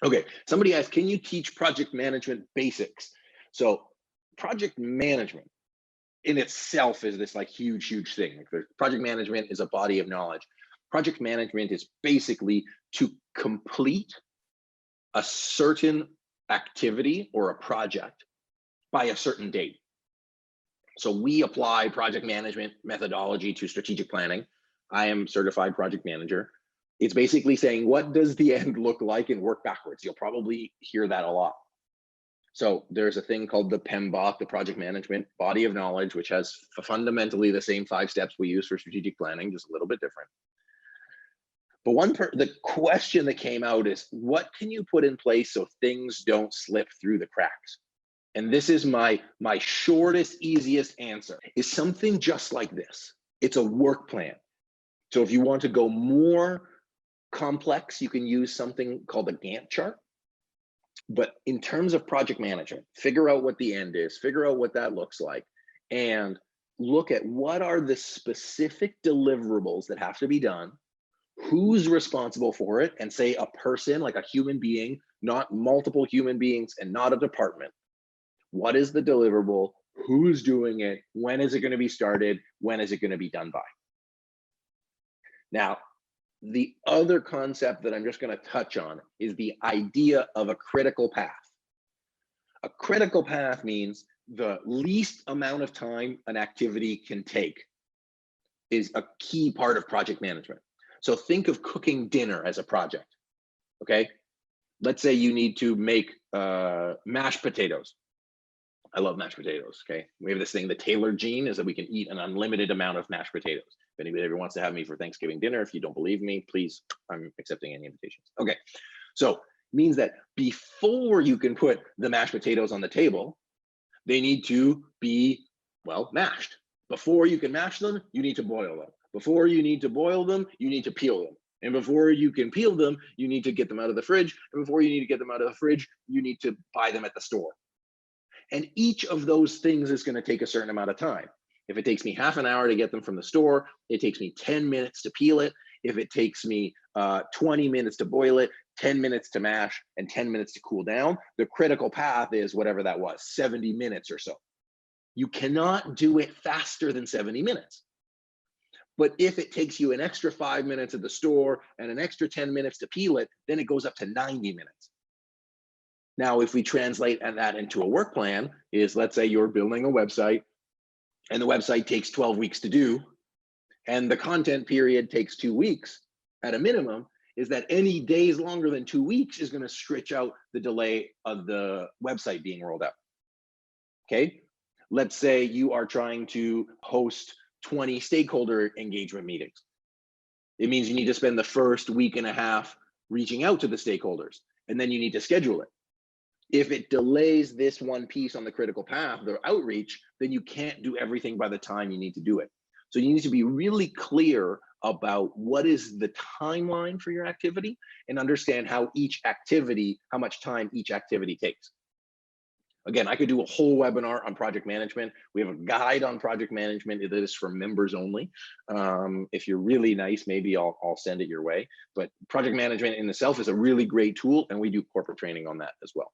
Okay, somebody asked, can you teach project management basics? So project management in itself is this like huge thing. Like project management is a body of knowledge. Project management is basically to complete a certain activity or a project by a certain date. So we apply project management methodology to strategic planning. I am certified project manager. It's basically saying, what does the end look like, and work backwards. You'll probably hear that a lot. So there's a thing called the PMBOK, the project management body of knowledge, which has fundamentally the same 5 steps we use for strategic planning, just a little bit different. But the question that came out is, what can you put in place so things don't slip through the cracks? And this is my shortest, easiest answer, is something just like this. It's a work plan. So if you want to go more complex, you can use something called a Gantt chart. But in terms of project management, figure out what the end is, figure out what that looks like, and look at what are the specific deliverables that have to be done, who's responsible for it, and say a person, like a human being, not multiple human beings and not a department. What is the deliverable? Who's doing it? When is it going to be started? When is it going to be done by? Now, the other concept that I'm just going to touch on is the idea of a critical path. A critical path means the least amount of time an activity can take is a key part of project management. So think of cooking dinner as a project, okay? Let's say you need to make mashed potatoes. I love mashed potatoes, okay? We have this thing, the Taylor gene, is that we can eat an unlimited amount of mashed potatoes. If anybody ever wants to have me for Thanksgiving dinner, if you don't believe me, please, I'm accepting any invitations. Okay, so it means that before you can put the mashed potatoes on the table, they need to be, well, mashed. Before you can mash them, you need to boil them. Before you need to boil them, you need to peel them. And before you can peel them, you need to get them out of the fridge. And before you need to get them out of the fridge, you need to buy them at the store. And each of those things is going to take a certain amount of time. If it takes me half an hour to get them from the store, it takes me 10 minutes to peel it. If it takes me 20 minutes to boil it, 10 minutes to mash, and 10 minutes to cool down, the critical path is whatever that was, 70 minutes or so. You cannot do it faster than 70 minutes. But if it takes you an extra 5 minutes at the store and an extra 10 minutes to peel it, then it goes up to 90 minutes. Now, if we translate that into a work plan, is let's say you're building a website and the website takes 12 weeks to do, and the content period takes 2 weeks at a minimum, is that any days longer than 2 weeks is going to stretch out the delay of the website being rolled out. Okay, let's say you are trying to host 20 stakeholder engagement meetings. It means you need to spend the first week and a half reaching out to the stakeholders, and then you need to schedule it. If it delays this one piece on the critical path, the outreach, then you can't do everything by the time you need to do it. So you need to be really clear about what is the timeline for your activity and understand how much time each activity takes. Again, I could do a whole webinar on project management. We have a guide on project management that is for members only. If you're really nice, maybe I'll send it your way. But project management in itself is a really great tool, and we do corporate training on that as well.